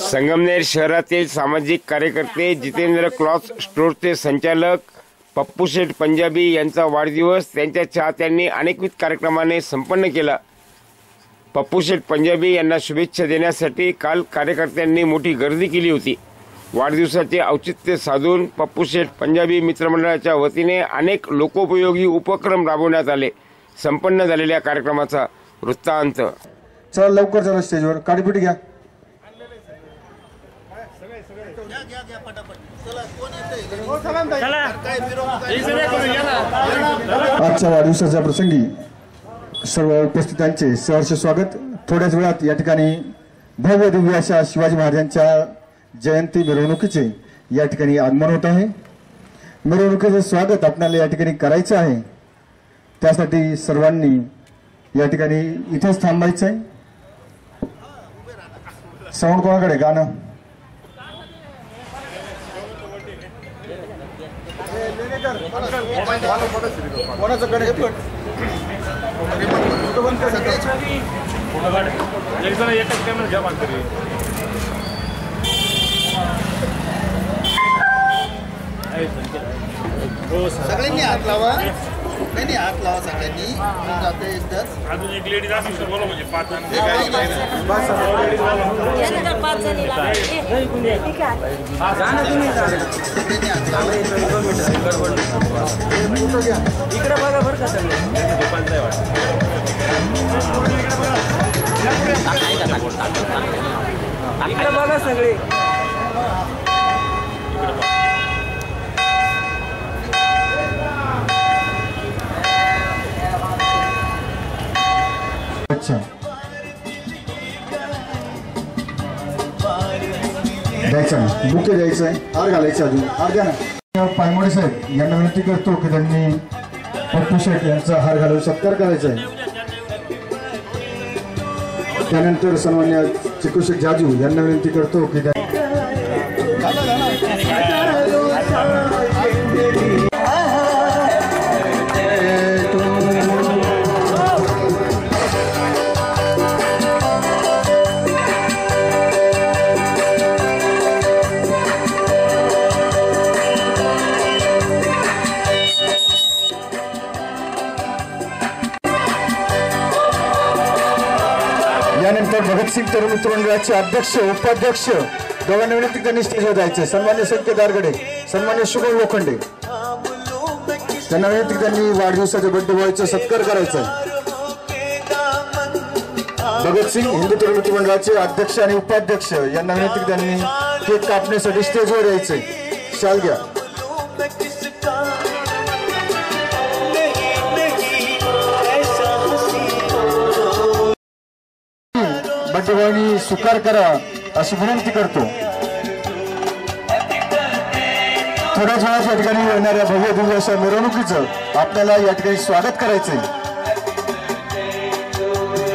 संगमनेर शहरातील सामाजिक कार्यकर्ते जितेंद्र क्लॉथ स्टोरचे संचालक पप्पू शेठ पंजाबी यांचा वाढदिवस त्यांच्या चाहत्यांनी अनेकविध कार्यक्रमाने संपन्न केला। पप्पू शेठ पंजाबी यांना शुभेच्छा देण्यासाठी काल कार्यकर्त्यांनी मोठी गर्दी केली होती। वाढदिवसाचे औचित्य साधून पप्पू शेठ पंजाबी मित्रमंडळाच्या वतीने अनेक लोकोपयोगी उपक्रम राबवण्यात आले। संपन्न झालेल्या कार्यक्रमाचा वृत्तांत। चला लवकर चला स्टेजवर काडीपिटी घ्या। आजच्या वाढदिवसाच्या प्रसंगी सर्व उपस्थितांचे सहर्ष स्वागत। थोड्याच वेळात या ठिकाणी भव्य दिव्य अशा शिवाजी महाराजांच्या जयंती मिरवणुकीचे या ठिकाणी आगमन होत आहे। मिरवणुकीचे स्वागत आपल्याला या ठिकाणी करायचे आहे, त्यासाठी सर्वांनी या ठिकाणी इथेच थांबायचं आहे। साऊंड कोणाकडे गाणं सगळ्यांनी हात लावा, नाही हात लावा सगळ्यांनी। जाते एकदाच अजून एक लेडीज असू शकतो म्हणजे 5 जण इकडे बघा बरं का सगळे इकडे बघा सगळे। अच्छा द्यायचं बुके द्यायचं आहे, हार घालायचं अजून हार द्या ना। पायमोडे साहेब यांना विनंती करतो की त्यांनी पप्पू शेठ यांचा हार घालून सत्कार करायचा आहे। त्यानंतर सन्मान्य चिकू शेठ जाजू यांना विनंती करतो की यानंतर भगतसिंग तरुण मित्र मंडळाचे अध्यक्ष उपाध्यक्ष दोघांना विनंती त्यांनी स्टेजवर जायचे। सन्मान्य संकेत आरगडे, सन्मान्य शुभम लोखंडे त्यांना विनंती त्यांनी वाढदिवसाच्या बर्थडे बॉयचा सत्कार करायचा आहे। भगतसिंग हिंदू तरुण मित्र मंडळाचे अध्यक्ष आणि उपाध्यक्ष यांना विनंती त्यांनी केक कापण्यासाठी स्टेजवर यायचे। शाल घ्या। बर्थडे बॉयनी स्वीकार करा अशी विनंती करतो। थोड्याच वेळात या ठिकाणी येणाऱ्या भव्य दिव्य अशा मिरवणुकीचं आपल्याला या ठिकाणी स्वागत करायचंय,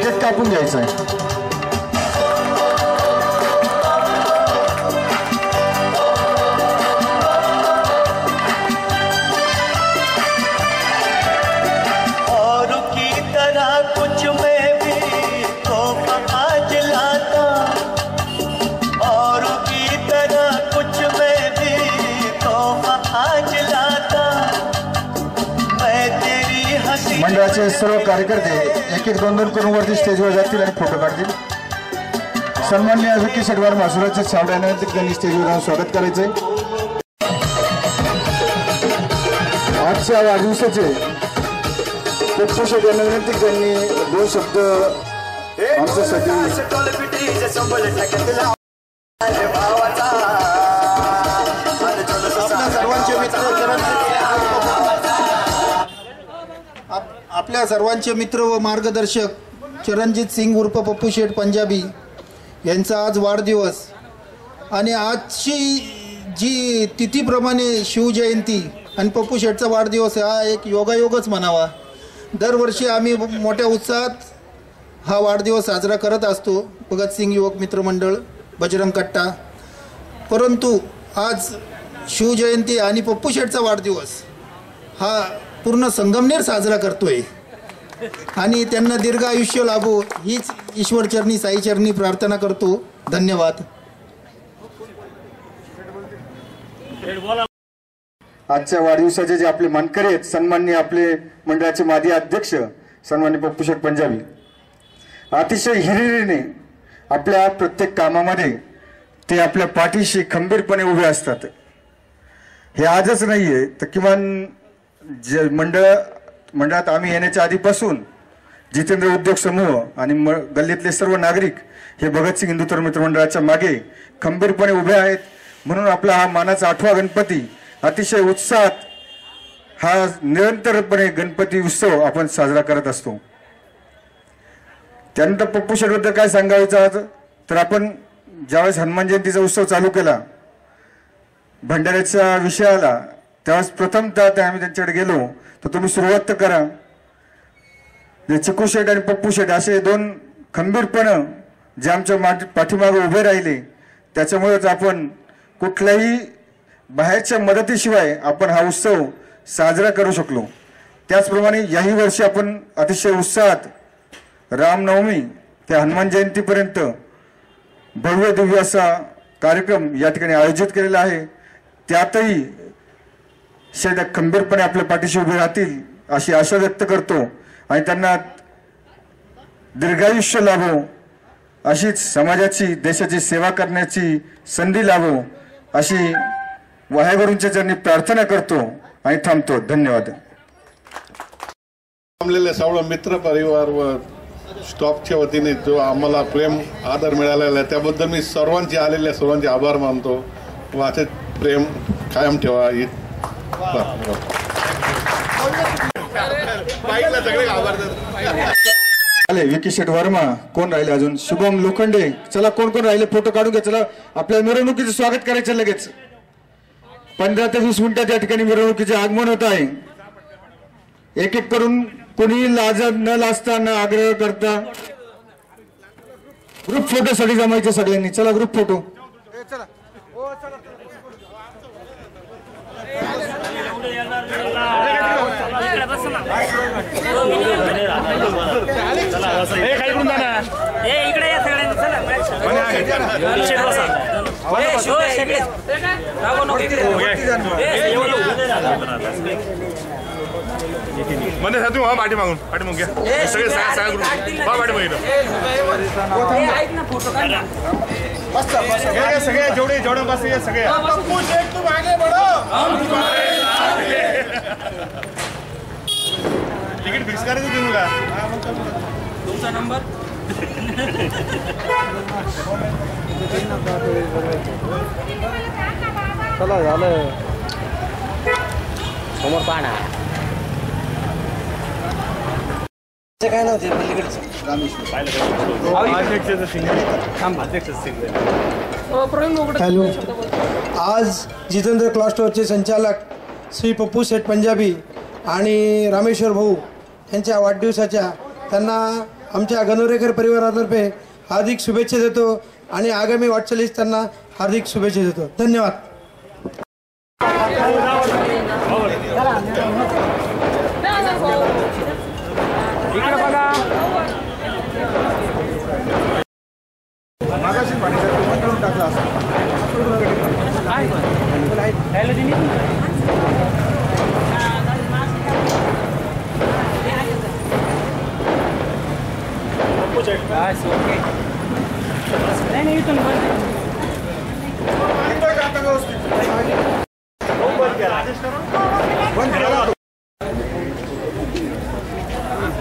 केक कापून घ्यायचं आहे। मंडळाचे सर्व कार्यकर्ते एक एक दोन दोन करून वरती स्टेजवर जातील आणि फोटो काढतील। सन्माननीय विकी शेटवार मासुराच्या छावड्यानंतर त्यांनी स्टेजवर जाऊन स्वागत करायचंय। आजच्या वाढदिवसाचे पप्पू शेठ यांना विनंती त्यांनी दोन शब्द आमच्यासाठी आपल्या सर्वांचे मित्र व मार्गदर्शक चरणजीत सिंग उर्फ पप्पू शेठ पंजाबी यांचा आज वाढदिवस आणि आजची जी तिथीप्रमाणे शिवजयंती आणि पप्पू शेठचा वाढदिवस हा एक योगायोगच म्हणावा। दरवर्षी आम्ही मोठ्या उत्साहात हा वाढदिवस साजरा करत असतो, भगतसिंग युवक मित्रमंडळ बजरंग कट्टा। परंतु आज शिवजयंती आणि पप्पू शेठचा वाढदिवस हा पूर्ण संगमनेर साजरा करतोय आणि त्यांना दीर्घ आयुष्य लाभो हीच ईश्वरचरणी साईचरणी प्रार्थना करतो। धन्यवाद। आजच्या वाढदिवसाचे जे आपले मानकरी आहेत, सन्माननीय आपले मंडळाचे माजी अध्यक्ष सन्माननीय पप्पू शेठ पंजाबी, अतिशय हिरिरीने आपल्या प्रत्येक कामामध्ये ते आपल्या पाठीशी खंबीरपणे उभे असतात. हे आजच नाहीये तर किमान जे मंडळात आम्ही येण्याच्या आधीपासून जितेंद्र उद्योग समूह आणि गल्लीतले सर्व नागरिक हे भगतसिंग हिंदू तरुण मित्र मंडळाच्या मागे खंबीरपणे उभे आहेत. म्हणून आपला हा मानाचा 8वा गणपती अतिशय उत्साहात हा निरंतरपणे गणपती उत्सव आपण साजरा करत असतो. त्यानंतर पप्पू शेठबद्दल काय सांगायचं तर आपण ज्यावेळेस हनुमान जयंतीचा उत्सव चालू केला, भंडाऱ्याच्या विषयाला, त्यावेळेस प्रथमतः आम्ही त्यांच्याकडे गेलो तर तुम्ही सुरुवात तर करा. चिकू शेठ आणि पप्पू शेठ असे दोन खंबीरपणे जे आमच्या पाठीमागे उभे राहिले, त्याच्यामुळेच आपण कुठल्याही बाहेरच्या मदतीशिवाय आपण हा उत्सव साजरा करू शकलो. त्याचप्रमाणे याही वर्षी आपण अतिशय उत्साहात रामनवमी ते हनुमान जयंतीपर्यंत भव्य दिव्य असा कार्यक्रम या ठिकाणी आयोजित केलेला आहे. त्यातही शेठ खंबीरपणे आपल्या पाठीशी उभे राहतील अशी आशा व्यक्त करतो आणि त्यांना दीर्घायुष्य लाभो, अशीच समाजाची देशाची सेवा करण्याची संधी लाभो अशी वाहेगुरूंच्या चरणी प्रार्थना करतो आणि थांबतो. धन्यवाद. जमलेले सर्व मित्र परिवार व स्टॉपच्या वतीने जो आम्हाला प्रेम आदर मिळालेला आहे त्याबद्दल मी सर्वांचे आभार मानतो व असे प्रेम कायम ठेवा. विकी शेठ वर्मा, कोण राहिले अजून, शुभम लोखंडे, चला कोण कोण राहिले फोटो काढून घ्या. चला आपल्या मिरवणुकीचं स्वागत करायचं लगेच. 15 ते 20 मिनिटात या ठिकाणी मिरवणुकीचे आगमन होत आहे. एक एक करून कोणी न लाजता न आग्रह करता ग्रुप फोटोसाठी जमायचे सगळ्यांनी. चला ग्रुप फोटो. म्हणजे तू हा पाठी मागून घ्या सगळे सगळे जेवढे बसले सगळे तिकीट फिक्स करायचं तुम्हाला तुमचा नंबर चला झालं समोर पाहणा काय नव्हते हॅलो. आज जितेंद्र क्लॉथ स्टोअरचे संचालक श्री पप्पू शेठ पंजाबी आणि रामेश्वर भाऊ यांच्या वाढदिवसाच्या त्यांना आमच्या गणोरेकर परिवारातर्फे हार्दिक शुभेच्छा देतो आणि आगामी वाटचालीस त्यांना हार्दिक शुभेच्छा देतो. धन्यवाद. नाही इथून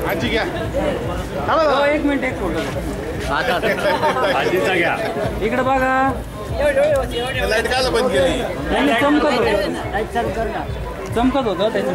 आजी घ्या. एक मिनिट एक फोटो आजीचा घ्या. इकडे बघा. लाईट काय बंद केली. चमकत होतं त्याच्या